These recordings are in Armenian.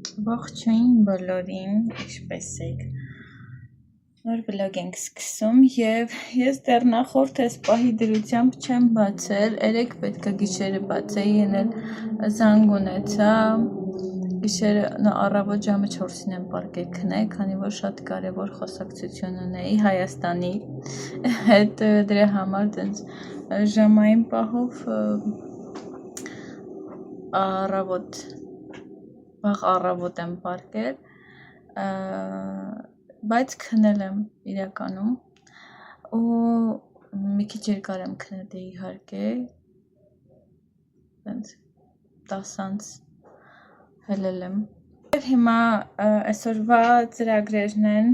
Ողջույն բոլորին, ինչպե՞ս եք։ Նոր վլոգ ենք սկսում եւ ես դեռ նախորդ այս պահի դրությամբ չեմ բացել, երեք պետք է գիշերը բացեի, ենել զանգ ունեցա, գիշերը առավոտ ժամը 4-ին եմ պարկել քնել, քանի որ շատ կարևոր խոսակցություն ունեի Հայաստանի հետ, դրա համար տենց ժամային պահով վաղ առավոտ եմ պարկել, բայց քնել եմ իրականում ու մի քիչ երկար եմ քնել դե իհարկե, տենց 10 հելել եմ և հիմա այսօրվա ծրագրերն են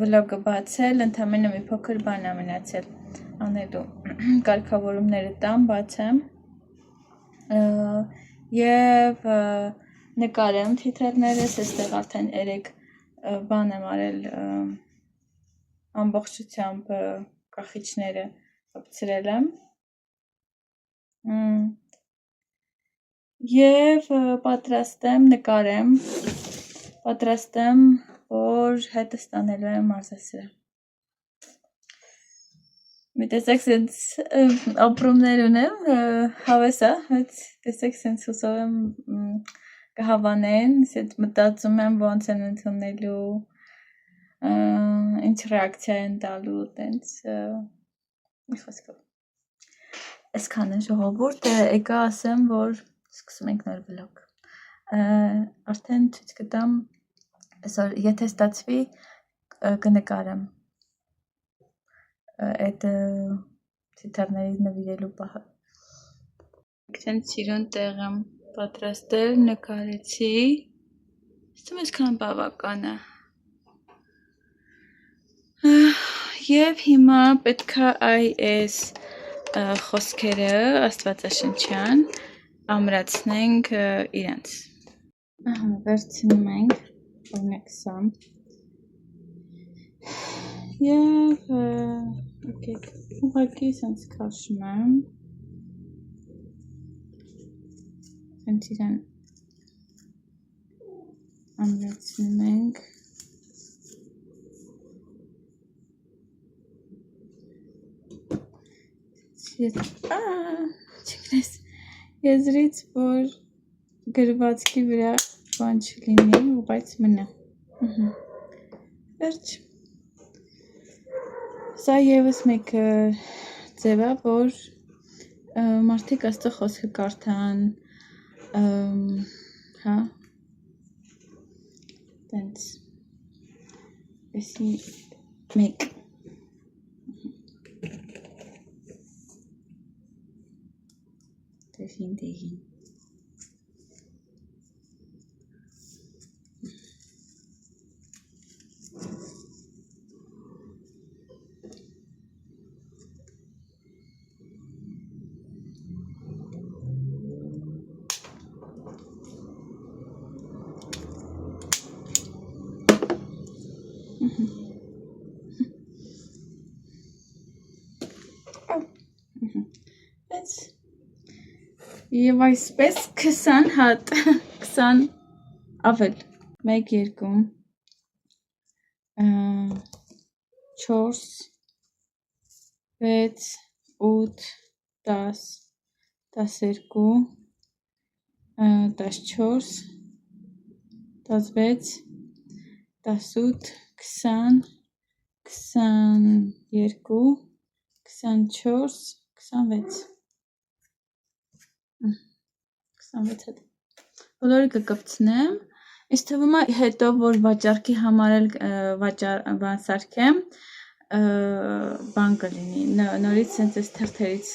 վլոգը բացել, ընդամենը մի փոքր բան է մնացել անելու, կարգավորումները տամ, բացեմ և նկարեմ թիթեռներս, այստեղ արդեն 3 բան եմ արել ամբողջությամբ կախիչները կպցրել եմ և պատրաստեմ, նկարեմ, պատրաստեմ, որ հետս տանելու եմ մարզասրահ։ Մի տեսակ սենց ապրումներ ունեմ, հավես է, բայց տեսակ սենց հուսով եմ կհավանեն, սենց մտածում եմ ոնց են ընդունելու, ինչ ռեակցիա են տալու, տենց, մի խոսքով։ Այսքան է ժողովուրդ, եկա ասեմ, որ սկսում ենք նոր վլոգ։ Արդեն ցույց կտամ, այսօր եթե ստացվի կնկարեմ այդ թիթեռների նվիրելու պահը։ Սենց սիրուն տեղ եմ պատրաստել, նկարեցի, ստում այսքան բավական է։ Եվ հիմա պետքա այս խոսքերը աստվածաշնչյան ամրացնենք իրենց։ Վերցնում ենք, օրինակ սա։ Եվ ուղղակի սենց քաշում եմ, սենց իրան ամրացնում ենք, չգնես, եզրից, որ գրվածքի վրա բան չլինի, բայց մնա, վերջ, սա եվս մեկ ձև է, որ մարդիկ աստղ խոսքը կարդան, հա, տենց, էսի մեկ, դեհին, և այսպես 20 հատ, 20 ավել, 1, 2, 4, 6, 8, 10, 12, 14, 16, 18, 20, 22, 24, 26 հատ, բոլորը կկպցնեմ, ինձ թվում է հետո, որ վաճառքի համար էլ բան սարքեմ, բան կլինի, նորից սենց այս թրթերից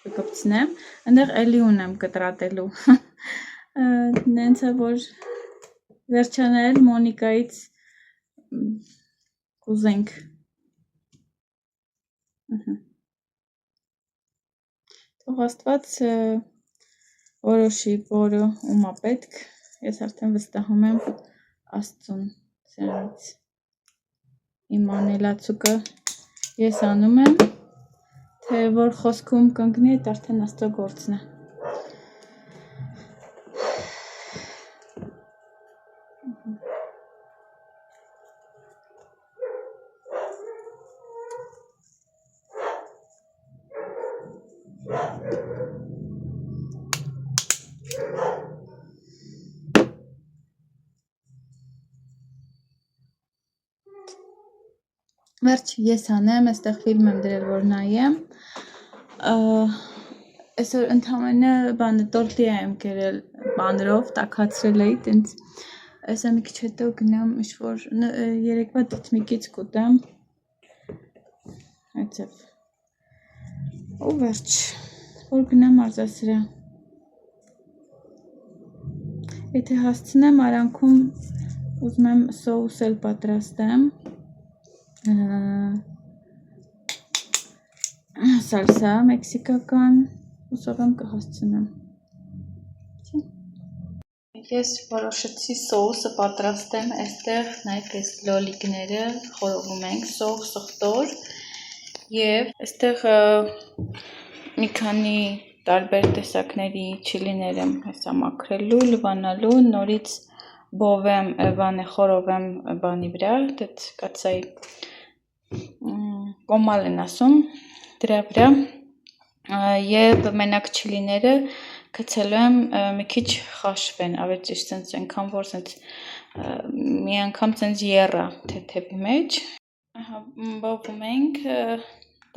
կկպցնեմ, ընդեղ էլի ունեմ կտրատելու, նենց է, որ վերջանել Մոնիկայից կուզենք, թող Աստված որոշի, որը ումա պետք, ես արդեն վստահում եմ Աստծուն, սրանից իմ անելացուկը ես անում եմ, թե որ խոսքում կընկնի, այդ արդեն Աստծո գործն է։ Վերջ ես անեմ, այստեղ ֆիլմ եմ դրել, որ նայեմ։ Այսօր ընդհանրապես բանը տորտիա եմ կերել բանրով, տաքացրել էի, տենց այսա մի քիչ հետո գնամ ինչ-որ երեկվա դիթմիկից կուտեմ։ Այդպես։ Ու վերջ, որ գնամ մարզասրա։ Եթե հասցնեմ արանքում ուզում եմ սոուս էլ պատրաստեմ։ Սալսա մեքսիկական, ուսով եմ կհասցնեմ։ Ես որոշեցի սոուսը պատրաստեմ, այստեղ նայեք այս լոլիկները խորովում ենք, սող, սխտոր եւ այստեղ մի քանի տարբեր տեսակների չիլիներ եմ հեսա մաքրելու, լվանալու, նորից բովեմ, բանը խորովեմ բանի վրա, դետ կացայի կոմալ են ասում դրա վրա եւ մենակ չիլիները գցելու եմ մի քիչ խաշվեն, ավելի ճիշտ sense այնքան որ sense մի անգամ sense եռա թեթևի մեջ, ահա բովում ենք,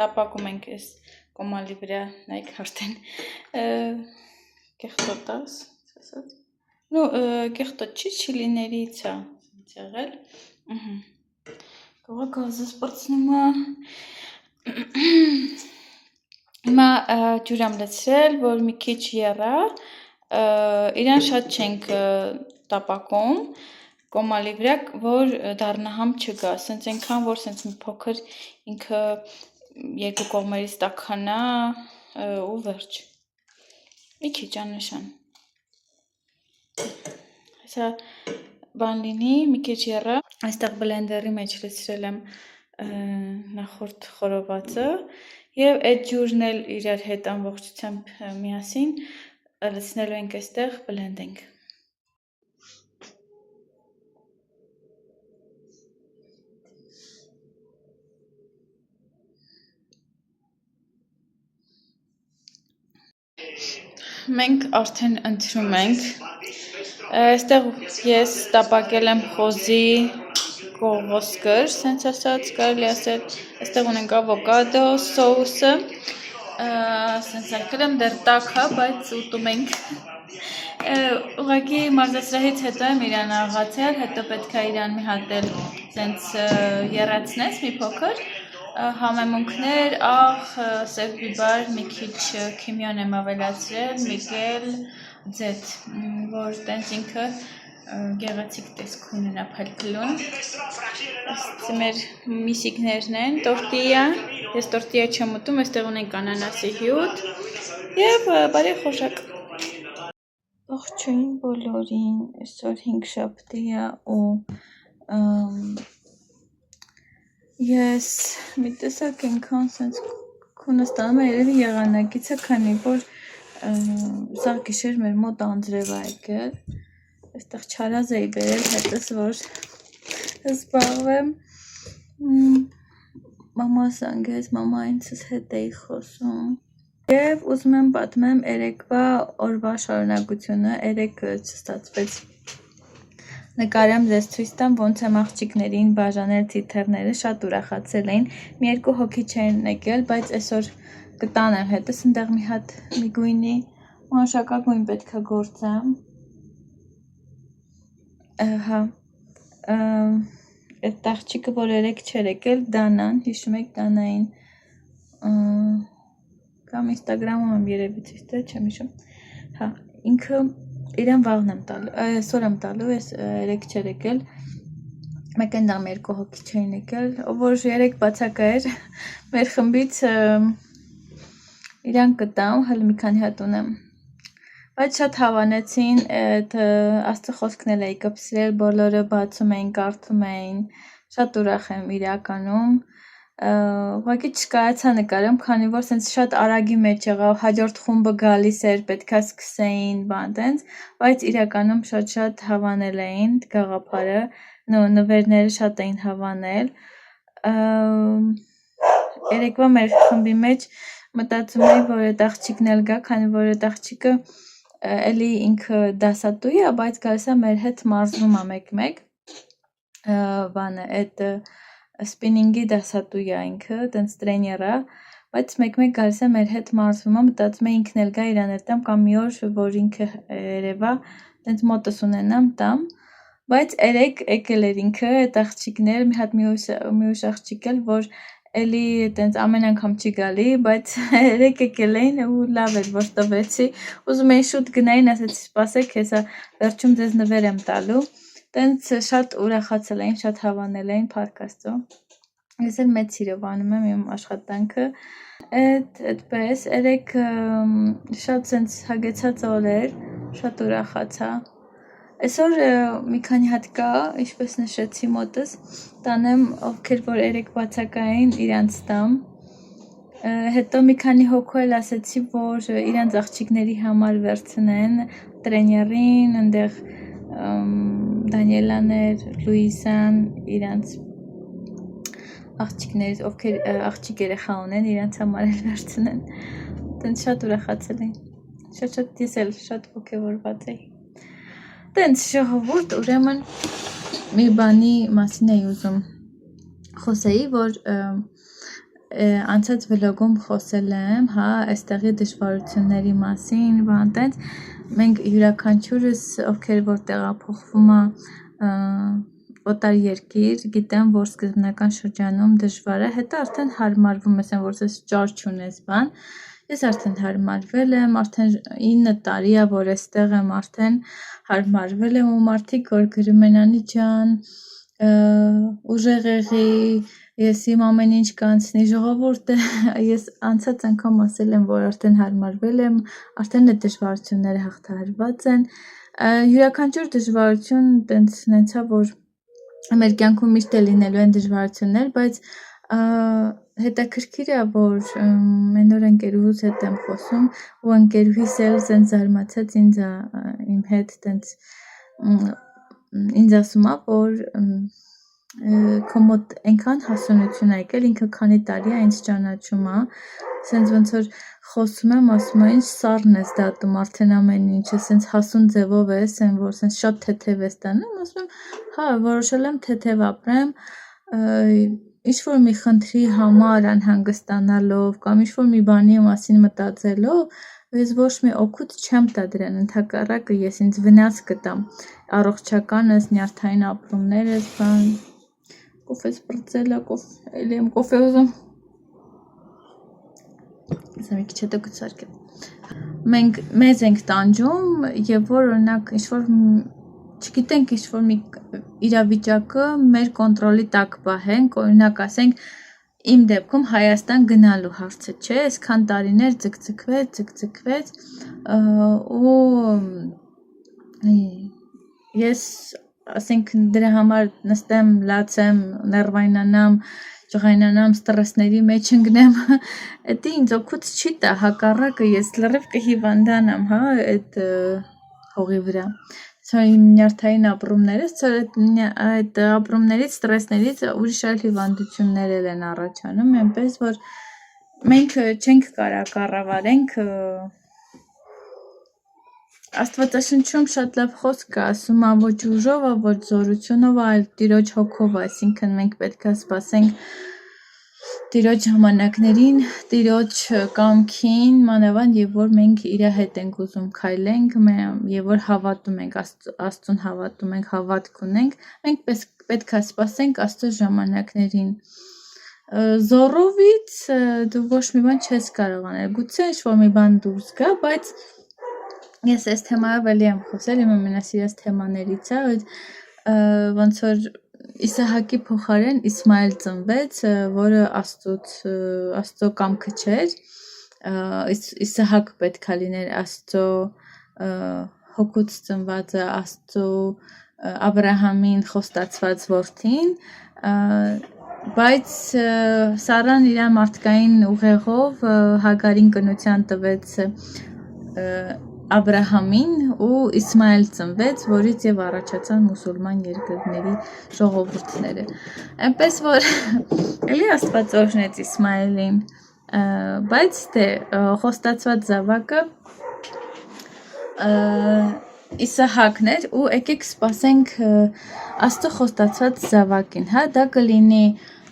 տապակում ենք այս կոմալի վրա, նայեք արդեն կեղտոտաս, ասած, նու կեղտոտ չի չիլիներից է եղել, կողա գազը սպրծնում է, հիմա ջուր եմ լցրել, որ մի քիչ եռա, իրան շատ չենք տապակում, կոմալի վրա, որ դառնահամ չգա, սենց այնքան, որ սենց մի փոքր ինքը երկու կողմերից տաքանա ու վերջ, մի քիչ աննշան, հեսա բան լինի, մի քիչ եռա, այստեղ բլենդերի մեջ լցրել եմ նախորդ խորովածը և այդ ջուրն էլ իրար հետ ամբողջությամբ միասին լցնելու ենք այստեղ բլենդենք։ Մենք արդեն ընտրում ենք, այստեղ ես տապակել եմ խոզի կողոսկր, սենց ասած կարելի ասել, այստեղ ունենք ավոկադո սոուսը, սենց արկել եմ դեռ տաք է, բայց ուտում ենք, ուղղակի մարզասրահից հետո եմ իրան աղացել, հետո պետք է իրան մի հատ էլ սենց եռացնես մի փոքր, համեմունքներ, աղ, սև բիբար, մի քիչ քիմիոն եմ ավելացրել, միգել, ձետ, որ տենց ինքը գեղեցիկ տեսք ունենա փալփլուն, ասեցի մեր միսիկներն են, տորտիա, ես տորտիա չեմ ուտում, այստեղ ունենք անանասի հյութ և բարի խոշակ։ Ողջույն բոլորին, այսօր 5 շաբթի է ու ես մի տեսակ ենքան սենց քունը ստանում է երևի եղանակից է, քանի որ սաղ գիշեր մեր մոտ անձրև է եկել, այստեղ չարազ էի բերել հետս, որ զբաղվեմ, մամա զանգեց, մամա ինձս հետ էի խոսում, և ուզում եմ պատմեմ երեկվա օրվա շարունակությունը, երեկ չստացվեց նկարեմ ձեզ ցույց տամ, ոնց եմ աղջիկներին բաժանել թիթեռները, շատ ուրախացել էին, մի երկու հոգի չէին եկել, բայց այսօր կտանեմ հետս, ընդեղ մի հատ մի գույնի մանշակագույն պետք է գործեմ, հա, այդ աղջիկը, որ երեկ չէր եկել, Դանան, հիշում եք Դանային, կամ ինստագրամում եմ երևի ցույց տա, չեմ հիշում, հա, ինքը իրան վաղն եմ տալու, այսօր եմ տալու, ես երեկ չէր եկել, մեկ ընդամ երկու հոգի չէին եկել, որ երեկ բացակա էր, մեր խմբից իրան կտամ, հələ մի քանի հատ ունեմ, բայց շատ հավանեցին, աստծո խոսքն էլ էի կպսրել, բոլորը բացում էին, կարդում էին, շատ ուրախ եմ իրականում, ուղղակի չկարողացա նկարեմ, քանի որ սենց շատ արագի մեջ եղավ, հաջորդ խումբը գալիս էր, պետքա սկսեին, բան տենց, բայց իրականում շատ հավանել էին գաղափարը, նվերները շատ էին հավանել, երեկվա մեր խմբի մեջ մտածում էի, որ այդ աղջիկն էլ գա, քանի որ այդ աղջիկը էլի ինքը դասատու է, բայց գալիս է մեր հետ մարզվում է մեկ-մեկ, բանը, այդ սպինինգի դասատու է ինքը, տենց տրեյներ է, բայց մեկ-մեկ գալիս է մեր հետ մարզվում է, մտածում է ինքն էլ գա իրան հետ տամ, կամ մի օր, որ ինքը երևա, տենց մոտս ունենամ տամ, բայց երեկ եկել էր ինքը, այդ աղջիկներ, մի հատ մի ուշ աղջիկ էլ, որ էլի տենց ամեն անգամ չի գալի, բայց երեկ եկել էին ու լավ էր, որ տվեցի, ուզում էի շուտ գնային, ասեցի սպասեք, հեսա վերջում ձեզ նվեր եմ տալու, տենց շատ ուրախացել էին, շատ հավանել էին, փառք Աստծո։ Ես էլ մեծ սիրով անում եմ իմ աշխատանքը, այդպես, երեկ շատ սենց հագեցած օր էր, շատ ուրախացա։ Այսօր մի քանի հատ կա, ինչպես նշեցի մոտս, տանեմ, ովքեր որ երեկ բացակային իրանց տամ, հետո մի քանի հոգու էլ ասեցի, որ իրանց աղջիկների համար վերցնեն, տրեյներին, ընդեղ Դանիելան էր, Լուիսան, իրանց աղջիկներից, ովքեր աղջիկ երեխա ունեն, իրանց համար էլ վերցնեն, տենց շատ ուրախացել էին, շատ ես էլ շատ ոգևորված էի, տենց ժողովուրդ, ուրեմն մի բանի մասին էի ուզում խոսեի, որ անցած վլոգում խոսել եմ, հա, այստեղի դժվարությունների մասին, բան տենց, մենք յուրաքանչյուրս, ովքեր որ տեղափոխվում է օտար երկիր, գիտեմ, որ սկզբնական շրջանում դժվար է, հետո արդեն հարմարվում ես, որ ես ճար չունես բան, ես արդեն հարմարվել եմ, արդեն 9 տարի է, որ այստեղ եմ, արդեն հարմարվել եմ ու մարդիկ, որ գրում են Անի ջան, ուժեղ եղի, ես իմ ամեն ինչ կանցնի, ժողովուրդը, ես անցած անգամ ասել եմ, որ արդեն հարմարվել եմ, արդեն այդ դժվարությունները հաղթահարված են, յուրաքանչյուր դժվարություն տենց նենցա, որ մեր կյանքում միշտ է լինելու են դժվարություններ, բայց հետաքրքիր է, որ այն օր ընկերուհուս հետ եմ խոսում ու ընկերուհիս էլ սենց զարմացած իմ հետ տենց ինձ ասում է, որ քո մոտ այնքան հասունություն է եկել, ինքը քանի տարի է ինձ ճանաչում է, սենց ոնց որ խոսում եմ, ասում է, ինչ սառն ես դատում, արդեն ամեն ինչը, սենց հասուն ձևով ես, որ սենց շատ թեթև ես տանում, ասում եմ, հա, որոշել եմ թեթև ապրեմ, ինչ-որ մի խնդրի համար անհանգստանալով, կամ ինչ-որ մի բանի մասին մտածելով, ես ոչ մի օգուտ չեմ տա դրան, ընդհակառակը ես ինձ վնաս կտամ, առողջականս, նյարդային ապրումներս, բան, կոֆես բրծելա, էլի եմ կոֆե ուզում, Սա մի քիչ հետո կցարկեմ։ Մենք մեզ ենք տանջում եւ որ օրինակ ինչ-որ չգիտենք ինչ-որ մի իրավիճակը մեր կոնտրոլի տակ պահենք, օրինակ ասենք իմ դեպքում Հայաստան գնալու հարցը, չէ, այսքան տարիներ ձգձգվեց ու ես ասենք դրա համար նստեմ, լացեմ, ներվայնանամ, ջղայնանամ, ստրեսների մեջ ընկնեմ, դա ինձ օգուտ չի տա, հակառակը ես լրիվ կհիվանդանամ, հա, այդ հողի վրա։ Իմ նյարդային ապրումներից, այդ ապրումներից, ստրեսներից ուրիշ այլ հիվանդություններ են առաջանում, այնպես որ մենք չենք կարող կառավարենք Աստվածաշնչում շատ լավ խոսք է, ասում է ոչ ուժով, ոչ զորությունով, այլ Տիրոջ հոգով, այսինքն մենք պետք է սպասենք Տիրոջ ժամանակներին, Տիրոջ կամքին, մանավանդ եւ որ մենք իր հետ ենք ուզում քայլենք, եւ որ հավատում ենք, Աստծուն հավատում ենք, հավատք ունենք, մենք պետք է սպասենք Աստծո ժամանակներին։ Զորովից դու ոչ մի բան չես կարող անել, գուցե ինչ-որ մի բան դուրս գա, բայց ես այս թեմայով էլի եմ խոսել, իմ ամենասիրած թեմաներից է, ոնց որ Իսահակի փոխարեն Իսմայել ծնվեց, որը Աստծո կամքը չէր, Իսահակ պետք է լիներ Աստծո հոգուց ծնվածը, Աստծո Աբրահամին խոստացված որդին, բայց Սարան իր մարդկային ուղեղով Հագարին կնության տվեց Աբրահամին ու Իսմայել ծնվեց, որից եւ առաջացան մուսուլման երկրների ժողովուրդները։ Այնպես որ էլի Աստված օրհնեց Իսմայելին, բայց խոստացված զավակը Իսահակն էր ու եկեք սպասենք Աստծո խոստացված զավակին, հա, դա կլինի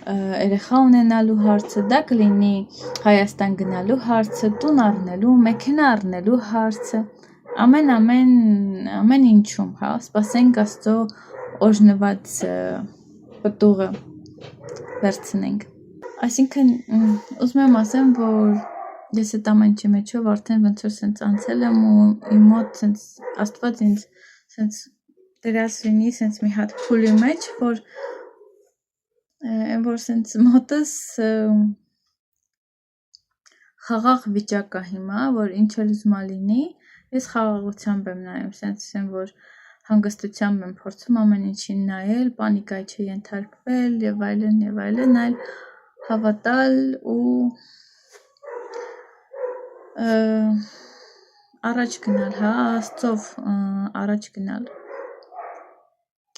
երեխա ունենալու հարցը, դա կլինի Հայաստան գնալու հարցը, տուն առնելու, մեքենա առնելու հարցը, ամեն ինչում, հա, սպասենք Աստծո օրհնված պտուղը վերցնենք։ Այսինքն ուզում եմ ասեմ, որ ես այդ ամեն ինչի մեջով արդեն ոնց որ սենց անցել եմ ու իմ մոտ սենց Աստված ինձ սենց դրած լինի սենց մի հատ փուլի մեջ, որ սենց մոտս խաղաղ վիճակ է հիմա, որ ինչ էլ ուզում լինի, ես խաղաղությամբ եմ նայում, սենց եմ, որ հանգստությամբ եմ փորձում ամեն ինչին նայել, պանիկայի չենթարկվել եւ այլն, այլ հավատալ ու առաջ գնալ, հա, Աստծով առաջ գնալ։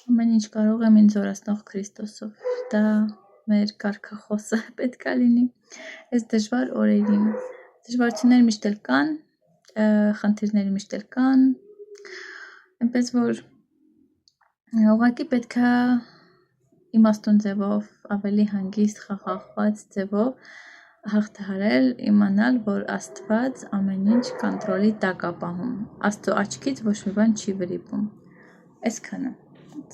Ամեն ինչ կարող եմ ինձ զորացնող Քրիստոսով։ Դա մեր կարգախոսը պետք է լինի այս դժվար օրերին։ Դժվարություններ միշտ էլ կան, խնդիրներ միշտ էլ կան, այնպես որ ուղղակի պետք է իմաստուն ձևով, ավելի հանգիստ, խաղաղված ձևով հաղթահարել, իմանալ, որ Աստված ամեն ինչ կոնտրոլի տակ է պահում։ Աստծո աչքից ոչ մի բան չի վրիպում։ Այսքանը։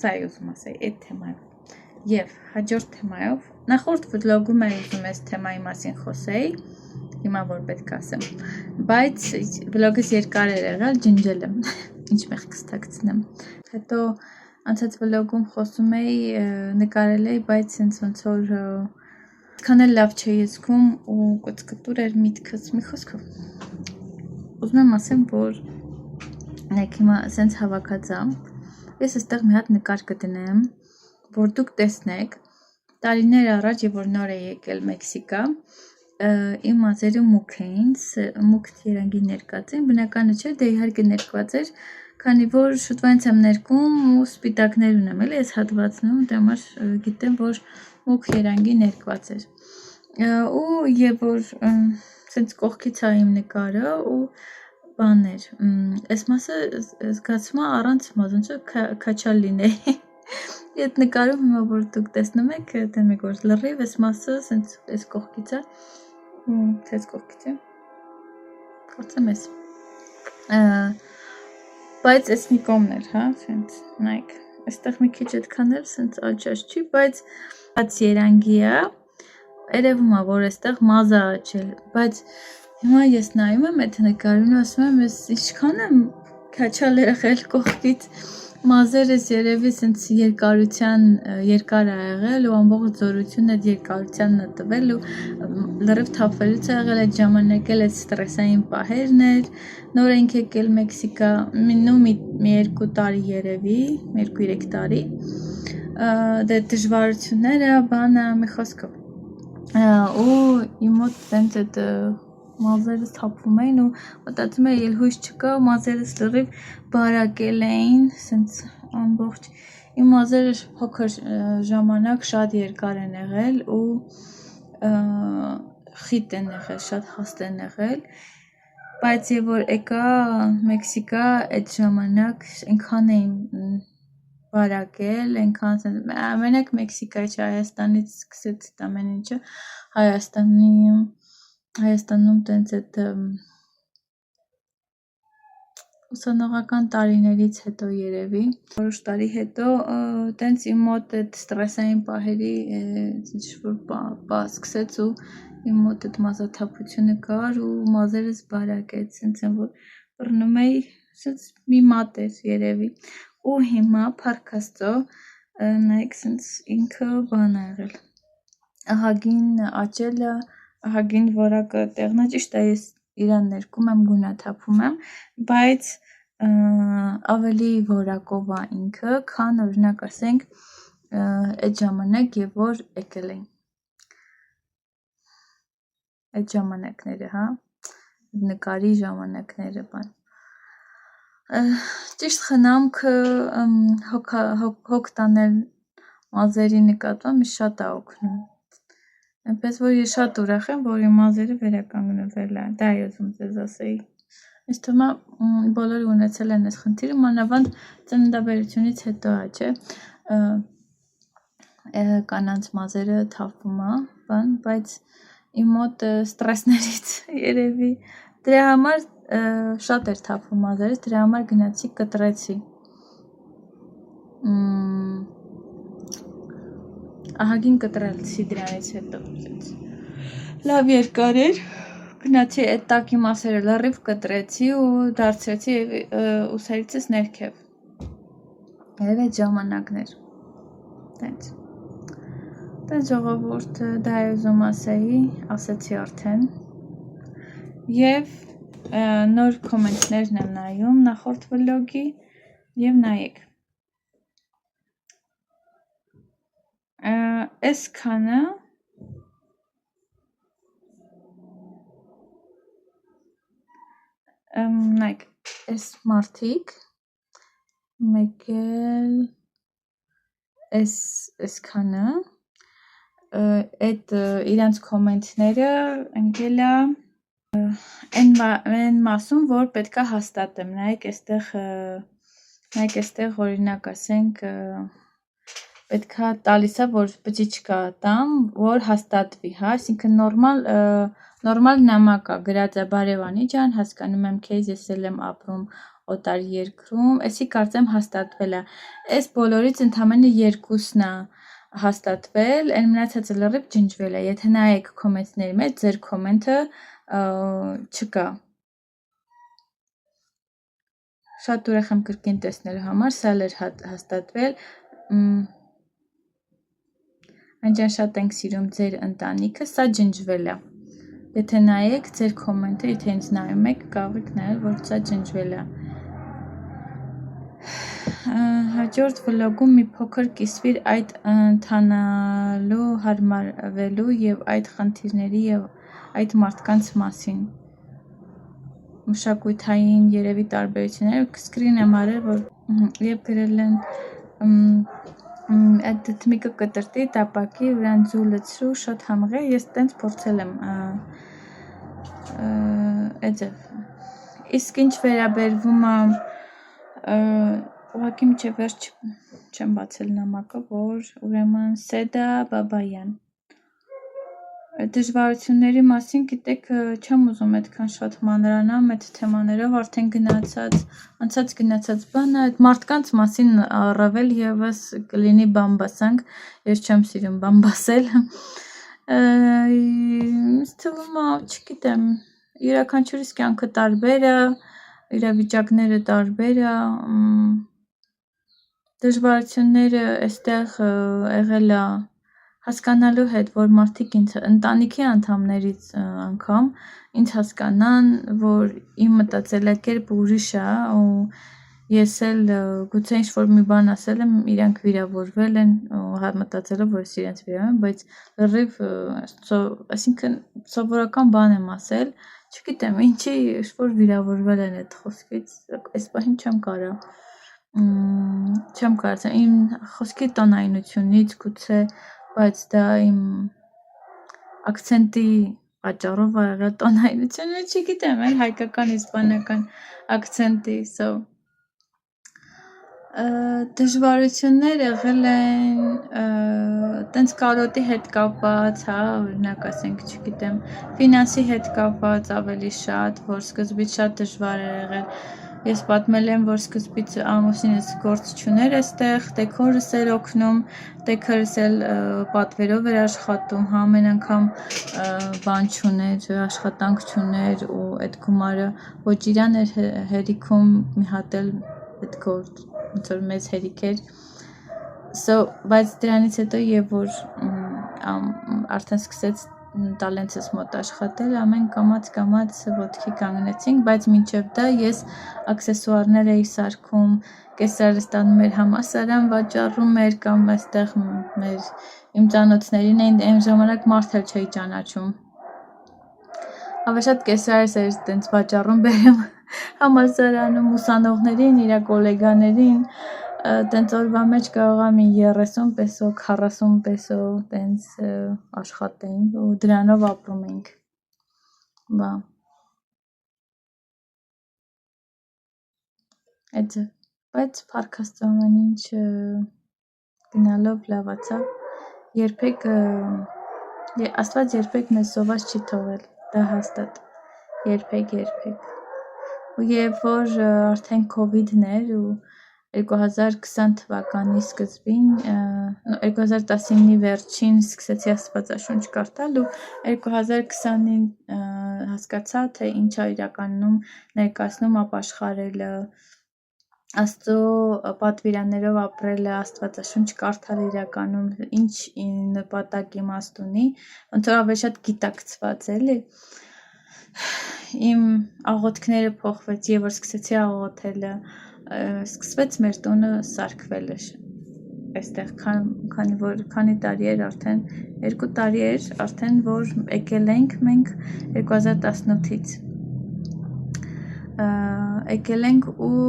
Սա է ուզում ասել այդ թեմայով։ Եվ հաջորդ թեմայով, նախորդ վլոգում էի ուզում այս թեմայի մասին խոսեի, հիմա որ պետք է ասեմ, բայց վլոգս երկար էր եղել, ջնջել եմ, ինչ մեղք կստակցնեմ։ Հետո անցած վլոգում խոսում էի, նկարել էի, բայց ինձ ոնց որ այդքան էլ լավ չէի զգում ու կծկտուր էր միտքս, մի խոսքով։ Ուզում եմ ասեմ, որ նայեք հիմա սենց հավաքած եմ, ես այստեղ մի հատ նկար կդնեմ, որ դուք տեսնեք, տարիներ առաջ, որ նոր էի եկել Մեքսիկա, իմ մազերը մուք էին, մուք երանգի ներկած էին, բնականը չէր, դե իհարկե ներկված էր, քանի որ շուտվանց եմ ներկում ու սպիտակներ ունեմ, էլի ես հատվածնում, դե համար գիտեմ, որ մուք երանգի ներկված էր։ Ու եւ որ սենց կողքից է իմ նկարը ու բաներ, այս մասը զգացում է առանց մազ, ոնց որ քաչալ լինեի։ Այդ նկարում հիմա որ դուք տեսնում եք, դե մեկ որ լրիվ այս մասը սենց այս կողքից է, ցած կողքից է։ Կարծեմ էս։ Բայց այս մի կողմն էր, հա, սենց նայեք, այստեղ մի քիչ այդքան էլ սենց աճած չի, բայց բաց երանգի է, երևում է, որ այստեղ մազա աճել, բայց հիմա ես նայում եմ այդ նկարին ու ասում եմ, ես ինչքան եմ քաչալ եղել կողքից, մազերս երևի սենց երկարության երկար է եղել ու ամբողջ զորությունը այդ երկարությանն է տվել ու լրիվ թափվելուց է եղել այդ ժամանակ էլ այդ ստրեսային պահերն էր, նոր ենք եկել Մեքսիկա, մի 2 տարի երևի, 2-3 տարի, դե դժվարությունները, բանը, մի խոսքով, ու իմ մոտ սենց այդ մազերս թափվում էին ու մտածում էի, էլ հույս չկա, մազերս լրիվ բարակել էին, սենց ամբողջ, իմ մազերը փոքր ժամանակ շատ երկար են եղել ու խիտ են եղել, շատ հաստ են եղել, բայց եւ որ եկա Մեքսիկա այդ ժամանակ այնքան էին բարակել, այնքան մենակ Մեքսիկայի չէ, Հայաստանից սկսեց այդ ամեն ինչը, Հայաստանում տենց այդ ուսանողական տարիներից հետո երևի, որոշ տարի հետո տենց իմ մոտ այդ ստրեսային պահերի ինչ-որ սկսեց ու իմ մոտ այդ մազաթափությունը կար ու մազերս բարակեց, սենց եմ որ բռնում էի, սենց մի մատ էր երևի ու հիմա փառք Աստծո, նայեք սենց ինքը բան է եղել, ահագին աճելը, ահագին որակը տեղն է, ճիշտ է, ես իրան ներկում եմ, գունաթափում եմ, բայց ավելի որակով է ինքը, քան օրինակ ասենք այդ ժամանակ եւ որ եկել էին։ Այդ ժամանակները, հա, նկարի ժամանակները բան։ Ճիշտ խնամքը հոգ տանել մազերի նկատմամբ շատ է օգնում։ Այնպես որ ես շատ ուրախ եմ, որ իմ մազերը վերականգնվել է, դա է ուզում ձեզ ասեի։ Ինձ թվում է բոլորը ունեցել են այս խնդիրը, մանավանդ ծննդաբերությունից հետո է, չէ։ կանանց մազերը թափվում է, բայց իմ մոտ ստրեսներից երևի դրա համար շատ էր թափվում մազերս, դրա համար գնացի կտրեցի։ Ահագին կտրեցի դրանից հետո։ Լավ երկար էր, գնացի այդ տակի մասերը լրիվ կտրեցի ու դարձրեցի ուսերիցս ներքև։ Երև այդ ժամանակներ։ Տենց ժողովուրդ դա է ուզում ասեի, ասեցի արդեն։ Եվ նոր կոմենտներն եմ նայում նախորդ վլոգի և նայեք։ Այս քանը նայեք, այս մարդիկ մեկ էլ այս քանը այդ իրանց կոմենտները ընկել է այն մասում, որ պետքա հաստատեմ, նայեք այստեղ օրինակ ասենք պետքա տալիս է, որ բջիջկա տամ, որ հաստատվի, հա, այսինքն նորմալ նամակ է, գրած է բարևանի ջան, հասկանում եմ քեզ, ես էլ եմ ապրում օտար երկրում, էսի կարծեմ հաստատվել է, այս բոլորից ընդամենը երկուսն է հաստատվել, այն մնացածը լրիվ ջնջվել է, եթե նայեք կոմենտների մեջ, ձեր կոմենտը չկա, շատ ուրախ եմ կրկին տեսնելու համար, սա էլ էր հաստատվել, Անջան շատ ենք սիրում ձեր ընտանիքը, սա ջնջվել է, եթե նայեք ձեր կոմենտը, եթե ինձ նայում եք, կարող եք նայել, որ սա ջնջվել է, հաջորդ վլոգում մի փոքր կիսվիր այդ ընթանալու, հարմարվելու և այդ խնդիրների և այդ մարդկանց մասին, մշակութային երևի տարբերությունները, սկրին եմ արել, որ և գրել են այդ թմիկը կտրտի, տապակի, վրան ձու լցրու, շատ համեղ է, ես տենց փորձել եմ իսկ ինչ վերաբերվում է ուղղակի մինչև վերջ չեմ բացել նամակը, որ ուրեմն Սեդա Բաբայան դժվարությունների մասին, գիտեք, չեմ ուզում այդքան շատ մանրանամ այդ թեմաներով, արդեն անցած բանը, այդ մարդկանց մասին առավել ևս կլինի բամբասանք, ես չեմ սիրում բամբասել, ինձ թվում է, չգիտեմ, յուրաքանչյուրիս կյանքը տարբեր է, իրավիճակները տարբեր է, դժվարությունները այստեղ եղել է հասկանալու հետ, որ մարդիկ ինձ ընտանիքի անդամներից անգամ ինձ հասկանան, որ իմ մտածելակերպը ուրիշ է ու ես էլ գուցե ինչ-որ մի բան ասել եմ, իրանք վիրավորվել են մտածելով, որ ես իրենց վիրավորում եմ, բայց լրիվ, այսինքն սովորական բան եմ ասել, չգիտեմ, ինչի ինչ-որ վիրավորվել են այդ խոսքից, այս պահին չեմ կարող իմ խոսքի տոնայնությունից գուցե, բայց դա իմ ակցենտի պատճառով ա եղել տոնայնությունը, չգիտեմ, հայկական, իսպանական ակցենտի, դժվարություններ եղել են տենց կարոտի հետ կապված, հա, օրինակ ասենք, չգիտեմ, ֆինանսի հետ կապված ավելի շատ, որ սկզբից շատ դժվար է եղել, ես պատմել եմ, որ սկզբից ամուսինս գործ չուներ այստեղ, տեքորս էր օգնում, տեքորս էլ պատվերով էր աշխատում, ամեն անգամ բան չուներ, աշխատանք չուներ ու այդ գումարը ոչ իրան էր հերիքում մի հատ էլ պետք որ ոնց որ մեծ հերիք էր, բայց դրանից հետո եւ որ արդեն սկսեց տալենտս մոտ աշխատել, ամեն կամաց ոտքի կանգնեցինք, բայց մինչև դա ես աքսեսուարներ էի սարքում, կեսարս տանում էր համասարան վաճառում էր կամ այստեղ իմ ծանոթներին էին, այն ժամանակ մարդ էլ չէի ճանաչում, ավաշատ կեսարս էր տենց վաճառում բերում համալսարանում ուսանողներին, իրա կոլեգաներին, տենց օրվա մեջ կարող է մի 30 պեսո, 40 պեսո տենց աշխատեինք ու դրանով ապրում էինք, բայց փառք Աստծո ամեն ինչ գնալով լավացավ, երբեք Աստված երբեք մեզ սոված չի թողել, դա հաստատ, երբեք։ Ու երբ որ արդեն COVID-ն էր ու 2020 թվականի սկզբին, 2019-ի վերջին սկսեցի Աստվածաշունչ կարդալ ու 2020-ին հասկացա, թե ինչ է իրականում ներկայացնում ապաշխարելը, Աստծո պատվիրաններով ապրելը, Աստվածաշունչ կարդալը իրականում ինչ նպատակ իմաստ ունի, ոնց որ ավելի շատ գիտակցված էլի։ Իմ աղոթքները փոխվեց, եւ որ սկսեցի աղոթելը, սկսվեց մեր տունը սարքվելը այստեղ, քանի տարի էր արդեն, 2 տարի էր արդեն, որ եկել ենք մենք 2018-ից։ Եկել ենք ու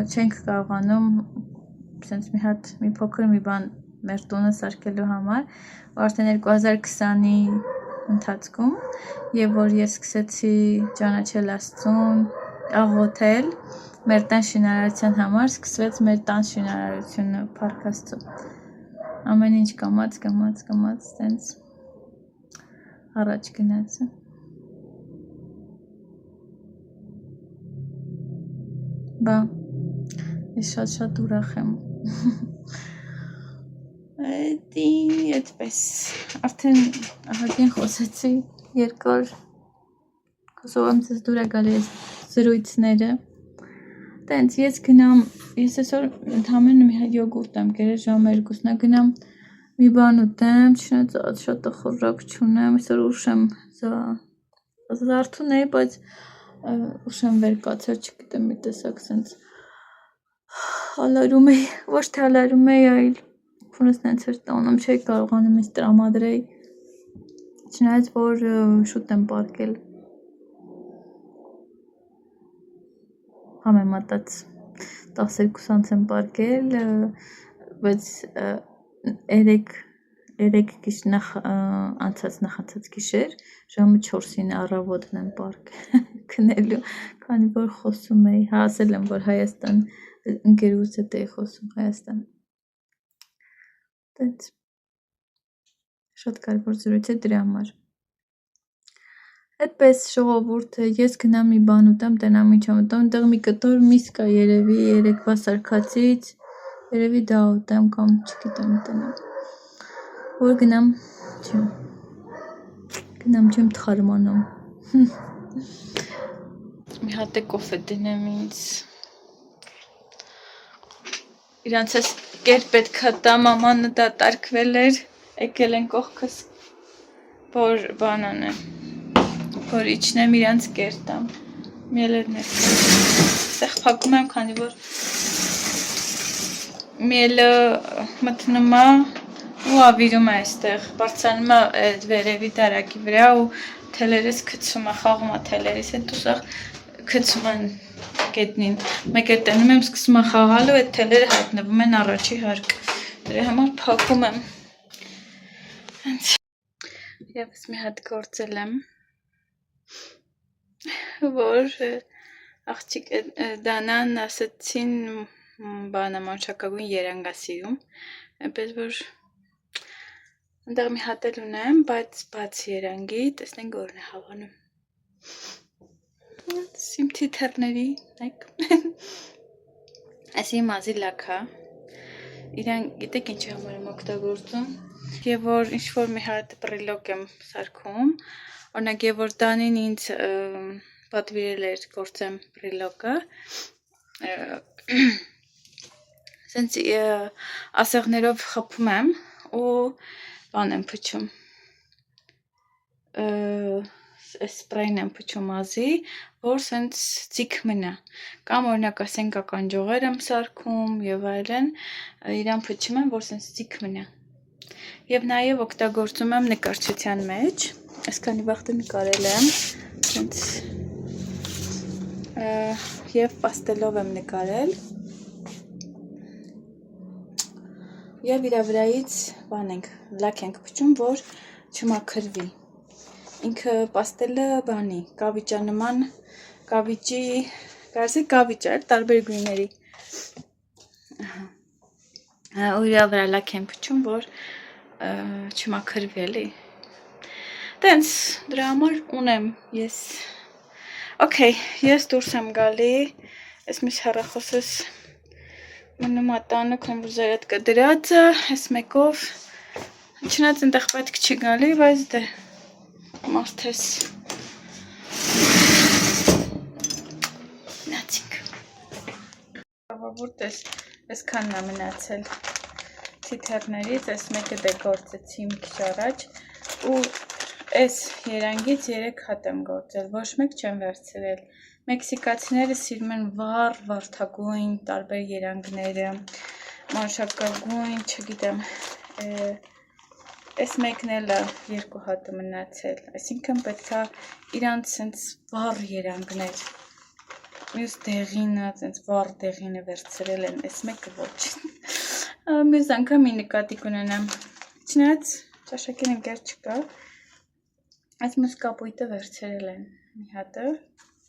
չենք կարողանում սենց մի փոքր մի բան մեր տունը սարքելու համար, ու արդեն 2020-ի ընթացքում, եւ որ ես սկսեցի ճանաչել Աստծուն, աղոթել մեր տան շինարարության համար, սկսվեց մեր տան շինարարությունը, փառք Աստծո։ Ամեն ինչ կամաց սենց առաջ գնաց։ Բա, ես շատ ուրախ եմ։ Այդպես, արդեն ահագին խոսեցի, երկար, հուսով եմ ձեզ դուր է գալի այս զրույցները։ Տենց, ես այսօր ընդամենը մի հատ յոգուրտ եմ կերել ժամը 2-ն, գնամ մի բան ուտեմ, չնայած շատ տխրակ չունեմ, այսօր ուշ եմ զարթուն էի, բայց ուշ եմ վեր կացել, չգիտեմ, մի տեսակ սենց հալարում էի, ոչ թե հալարում էի, այլ փունս նենց էր տանում, չէի կարողանում ինձ տրամադրեի, չնայած որ շուտ եմ պարկել, համեմատած 12 անց եմ պարկել, բայց 3 նախանցած գիշեր, ժամը 4-ին առավոտն եմ պարկել քնելու, քանի որ խոսում էի, ասել եմ, որ Հայաստան, ընկերուհուս հետ էի խոսում Հայաստան, տենց, շատ կարևոր զրույց է դրա համար, այդպես ժողովուրդը, ես գնամ մի բան ուտեմ, տենամ ինչ եմ ուտեմ, այնտեղ մի կտոր միս կա երևի, երեկվա սարքածից, երևի դա ուտեմ կամ չգիտեմ տենամ, որ գնամ չեմ թխարմանում, մի հատ է կոֆե դնեմ ինձ, իրանց ես կեր պետքա տա, մամանը դատարկվել էր, եկել են կողքս, որ բանան է, որ իջնեմ իրանց կեր տամ, միելերն էր, ստեղ պակում եմ, քանի որ միելը մտնում է ու ավիրում է այստեղ, բարձանում է վերևի դարակի վրա ու թելերս քցում է, խաղում է թելերիս հետ ու սաղ քցում են գետնին, մեկ է տենում եմ, սկսում է խաղալու, այդ թելերը հայտնվում են առաջի հարկ, դրա համար պակում եմ, եվս մի հատ գործել եմ, որ աղջիկ Դանան ասեցին բանը մանշակագույն երանգասիրում, այնպես որ ընդեղ մի հատ էլ ունեմ, բայց բաց երանգի, տեսնենք որն է հավանում, իմ թիթեռների, նայք, այսի մազի լակա, իրան գիտեք ինչ համար եմ օգտագործում, և որ ինչ-որ մի հատ բրիլոկ եմ սարքում, օրինակ և որ Դանին ինձ պատվիրել էր գործեմ բրիլոկը, սենց ասեղներով խփում եմ ու բան եմ փչում, սպրեյն եմ փչում մազի, որ սենց ձիգ մնա, կամ օրինակ ասենք ականջողեր եմ սարքում և այլն, իրան փչում եմ, որ սենց ձիգ մնա, և նաև օգտագործում եմ նկարչության մեջ, այսքանի վաղտը նկարել եմ, սենց և պաստելով եմ նկարել, և իրա վրայից լակ ենք փչում, որ չմաքրվի, ինքը պաստելը բանի, կավիճանման, կավիճի, կարծեք կավիճ է, տարբեր գույների, ու իրա վրա լակ եմ փչում, որ չմաքրվի էլի։ Տենց դրա համար ունեմ ես։ Okay, ես դուրս եմ գալի, ես միշտ հեռախոսս մնում ա տանը կոմպյուտերդ կդրածը, ես մեկով չնայած այնտեղ պետք չի գալի, բայց դե մարդես նացինք։ Որտես այսքանն ա մնացել թիթեռներից, այս մեկը դե գործեցի մի քիչ առաջ ու այս երանգից 3 հատ եմ գործել, ոչ մեկ չեմ վերցրել։ Մեքսիկացիները սիրում են վառ, վարդագույն, տարբեր երանգները, մանշակագույն, չգիտեմ, այս մեկն էլ 2 հատը մնացել, այսինքն պետքա իրանց սենց վառ երանգներ, մյուս դեղինը, սենց վառ դեղինը վերցրել են, այս մեկը ոչ, մյուս անգամ մի նկատի կունենամ, չնայած ճաշակին ընկեր չկա, այս մյուս կապույտը վերցրել են, մի հատը,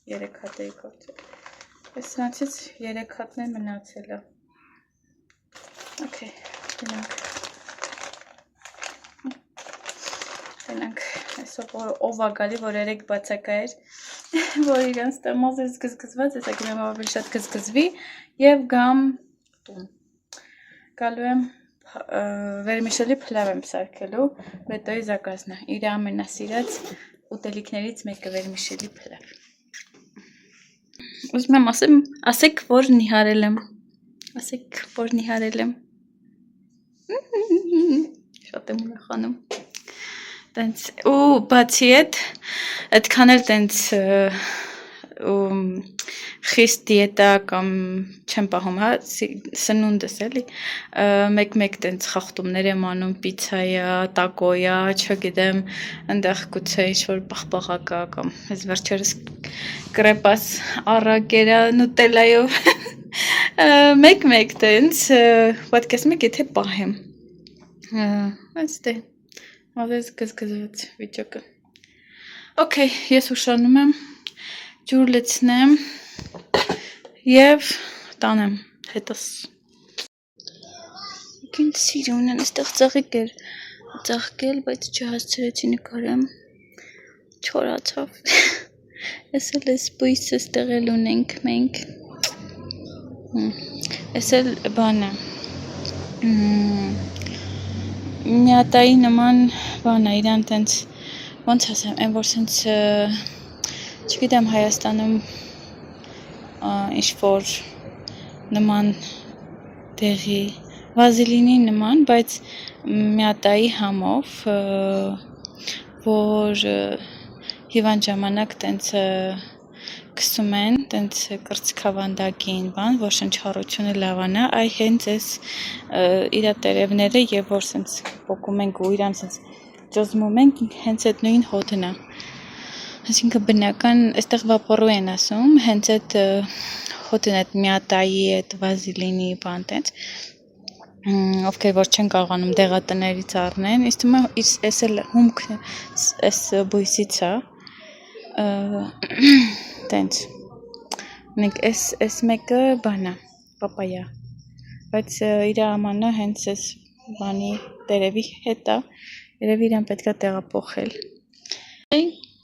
3 հատ էի գործել, այս սրանցից 3 հատն է մնացել է, okay, գնանք, այսով ով ա գալի, որ 3 բացակա էր, որ իրանց տեմոզ էր զգզգզված, ես ակրեմ ավելի շատ կզգզվի և գամ տուն, գալու եմ վերմիշելի փլավ եմ սարքելու, վետոյի զակազնա, իր ամենասիրած ուտելիքներից մեկը վերմիշելի փլավ, ուզում եմ ասեմ, ասեք, որ նիհարել եմ, շատ եմ ուրախանում, ու բացի այդքան էլ տենց խիստ դիետա կամ չեմ պահում, հա, սնունդս էլի, մեկ-մեկ տենց խախտումներ եմ անում, պիցայա, տակոյա, չգիտեմ, ընդեղ գուցե ինչ-որ պաղպաղակա կամ ես վերջերս կրեպաս առակերա նուտելայով, մեկ-մեկ տենց, պատկերացնում եք եթե պահեմ, այս դե, Ալես գզգզված վիճակը։ Okay, ես ուշանում եմ, ջուր լցնեմ և տանեմ հետս։ Ինձ սիրուն են, այստեղ ծաղիկ էր ծաղկել, բայց չհասցրեցի նկարեմ, չորացավ։ Ես էլ ես բույսը ստեղ էլ ունենք մենք։ Ես էլ բան է, միատայի նման բան է, իրան տենց, ոնց ասեմ, են որ սենց, չգիտեմ Հայաստանում ինչ-որ նման դեղի, վազիլինի նման, բայց միատայի համով, որ հիվանդ ժամանակ տենց կսում են, տենց կրծքավանդակին բան, որ շնչառությունը լավանա, այ հենց ես իրա տերևները և որ սենց պոկում ենք ու իրան սենց ճոզմում ենք, հենց այդ նույն հոտն է, այսինքն բնական, այստեղ վապորու են ասում, հենց այդ հոտն այդ միատայի, այդ վազիլինի բան տենց, ովքեր որ չեն կարողանում դեղատներից առնեն, իսկ թվում է ես էլ հումքն ես բույսից է, տենց, նենք ես մեկը բան է, պապայա, բայց իր ամանը հենց ես բանի տերևի հետ է, երև իրան պետք է տեղափոխել։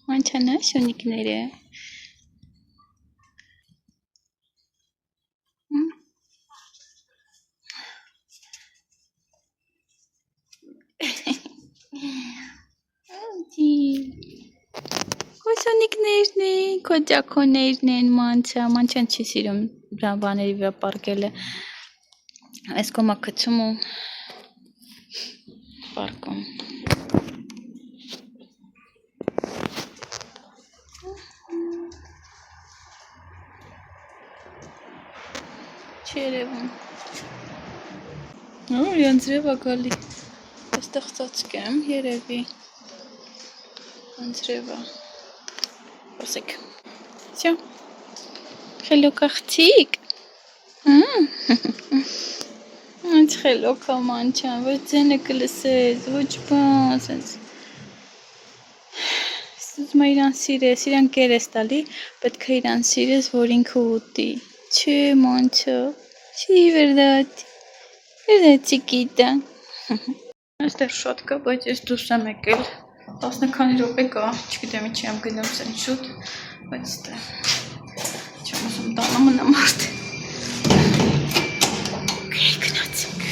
Մանչանա շունիկները։ Քո շունիկներն են, քո ջակոներն են, մանչան չի սիրում բաների վրա պարկելը, այս կոմա կցում ու պարկում։ Չերևում։ Յանձրև է գալի, այստեղ ծածկեմ, երևի, յանձրև է, ասեք, սյո, խելոք աղջիկ, Անց խելոք ամանչան, ոչ ձենը կլսես, ոչ բան, սենց, ուզում է իրան սիրես, իրան կեր ես տալի, պետք է իրան սիրես, որ ինքը ուտի, չէ մանչա, չի verdad, verdad chiquita, Այստեղ շատ կա, բայց ես դուրս եմ եկել 10 քանի րոպե կա, չգիտեմ ինչի եմ գնում սեն շուտ, բայց ստեղ չեմ ուզում տանը մնամ արդեն։ Okay, գնացինք։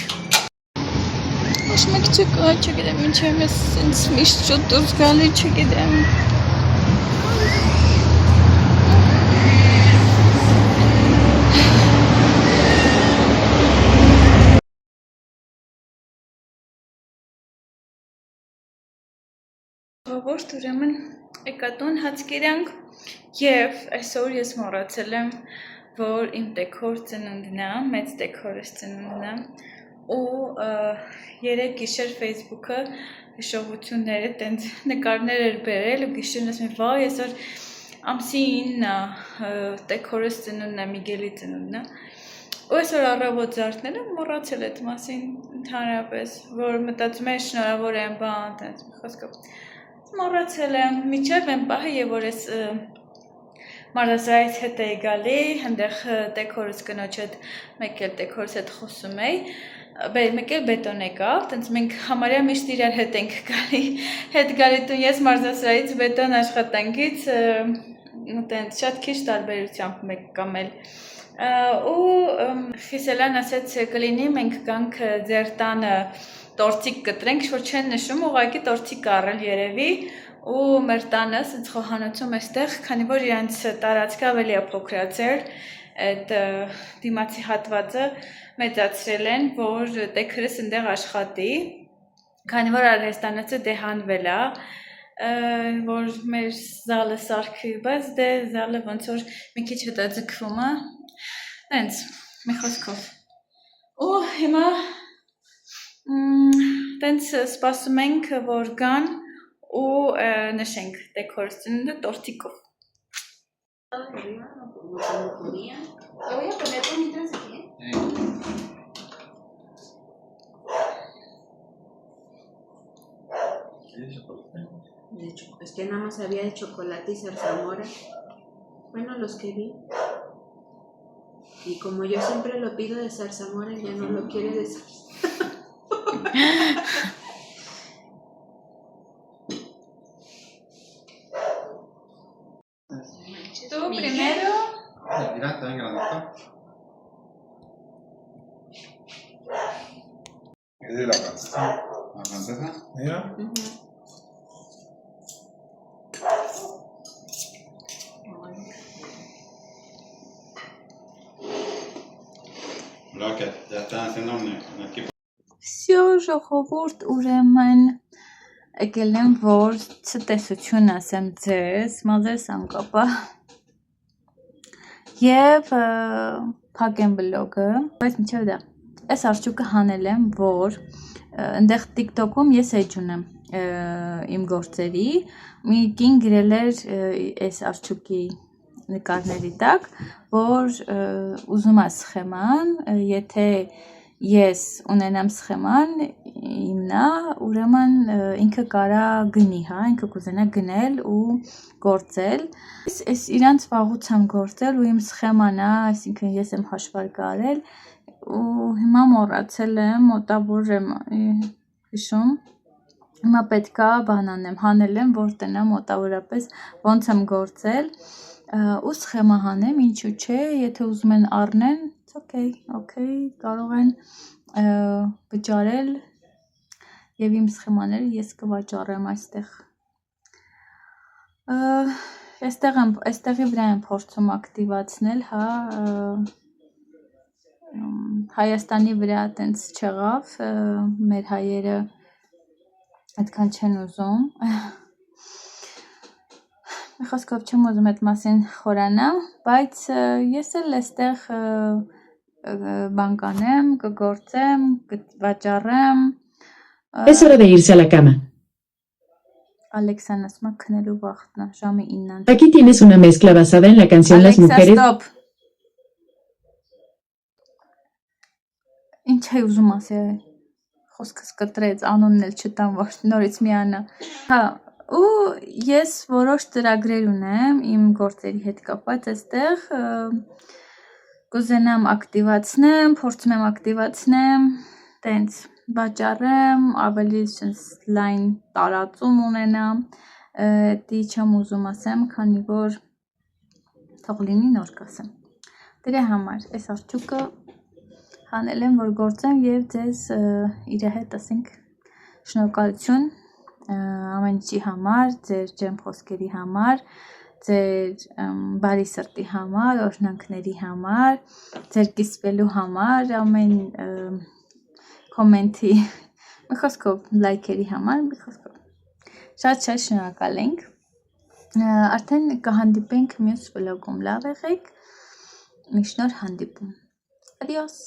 Ոչ մեկ չկա, չգիտեմ ինչ եմ ես սենց միշտ շուտ դուրս գալի, չգիտեմ։ Ողորդ ուրեմն եկատուն հաց կերանք և այսօր ես մոռացել եմ, որ իմ տեքոր ծնունդն է, մեծ տեքորս ծնունդն է ու երեկ գիշեր Facebook-ը հիշողությունները տենց նկարներ էր բերել ու գիշերն ասում եմ, վայ, այսօր ամսի 9-ն է տեքորս ծնունդն է, Միգելի ծնունդն է ու այսօր առավոտ զարթնել եմ, մոռացել այդ մասին ընդհանրապես, որ մտածում եմ շնորհավոր եմ, բան, տենց խոսքով մոռացել եմ, միջև եմ պահը և որ ես մարդասրահից հետ էի գալի, հնդեղ տեքորս կնոջ հետ, մեկ էլ տեքորս հետ խոսում էի, մեկ էլ բետոն եկավ, տենց մենք համարյա միշտ իրար հետ ենք գալի տուն, ես մարդասրահից բետոն աշխատանքից, տենց շատ քիչ տարբերությամբ մեկ կամ էլ ու Խիսելան ասեց կլինի մենք գանք ձեր տանը տորտիկ կտրենք, որ չեն նշում, ուղղակի տորտիկ առել երևի ու մեր տանը սենց խոհանոցում էստեղ, քանի որ իրանց տարածքը ավելի է փոքրացել, այդ դիմացի հատվածը մեծացրել են, որ տեքրս ընդեղ աշխատի, քանի որ արհեստանոցը դեհանվել է, որ մեր զալը սարքի, բայց դե զալը ոնց որ մի քիչ հետաձգվում է, տենց, մի խոսքով։ Ու հիմա տենց սպասում ենք, որ գան ու նշենք տեքորս ծնունդը տորտիկով։ Es que nada más había de chocolate y zarzamora. Bueno, los que vi. Y como yo siempre lo pido de zarzamora, ya no lo quiere de zarzamora. Tú primero. Mira, está bien grandota. Es de la francesa. ¿La francesa? Mira. Lo que ya están haciendo un equipo. Всё, ժողովուրդ ուրեմն եկել եմ, որ ցտեսություն ասեմ ձեզ, մազերս անկապա և փակեմ բլոգը, բայց մինչև դա այս արջուկը հանել եմ, որ ընդեղ TikTok-ում ես էջ ունեմ իմ գործերի, մի կին գրել էր այս արջուկի նկարների տակ, որ ուզում է սխեման, եթե ես ունենամ սխեման իմնա, ուրեմն ինքը կարա գնի, հա, ինքը կուզենա գնել ու գործել, ես իրանց վաղուց եմ գործել ու իմ սխեման է, այսինքն ես եմ հաշվարկը արել ու հիմա մոռացել եմ, մոտավոր եմ հիշում, հիմա պետքա բան անեմ, հանել եմ, որ տնամ մոտավորապես ոնց եմ գործել ու սխեմա հանեմ, ինչու չէ, եթե ուզում են առնեն, okay, կարող են վճարել և իմ սխեմաները ես կվաճառեմ այստեղ։ Այստեղի վրա եմ փորձում ակտիվացնել, հա, Հայաստանի վրա տենց չեղավ, մեր հայերը այդքան չեն ուզում, մի խոսքով չեմ ուզում այդ մասին խորանամ, բայց ես էլ այստեղ բան կանեմ, կգործեմ, կվաճառեմ։ Es hora de irse a la cama. Ալեքսան ասում է քնելու վաղտնա, ժամի 9-ն։ Aquí tienes una mezcla basada en la canción Las Ալեքսա, Mujeres. ստոպ։ Ինչ է ուզում ասել, խոսքս կտրեց, անունն էլ չտամ, որ նորից միանա։ Հա, ու ես որոշ ծրագրեր ունեմ իմ գործերի հետ կապված այստեղ, կուզենամ ակտիվացնեմ, փորձում եմ ակտիվացնեմ, տենց վաճառեմ, ավելի լայն տարածում ունենամ, դի չեմ ուզում ասեմ, քանի որ թող լինի նոր կասեմ։ Դրա համար այս արդյունքը հանել եմ, որ գործեմ եւ ձեզ իր հետ ասենք շնորհակալություն ամեն ինչի համար, ձեր ջերմ խոսքերի համար, ձեր բարի սրտի համար, օրհնանքների համար, ձեր կիսվելու համար, ամեն կոմենտի, մի խոսքով լայքերի համար, մի խոսքով։ Շատ շնորհակալ ենք։ Արդեն կհանդիպենք մյուս վլոգում, լավ եղեք։ Միշտ նոր հանդիպում։ Adios։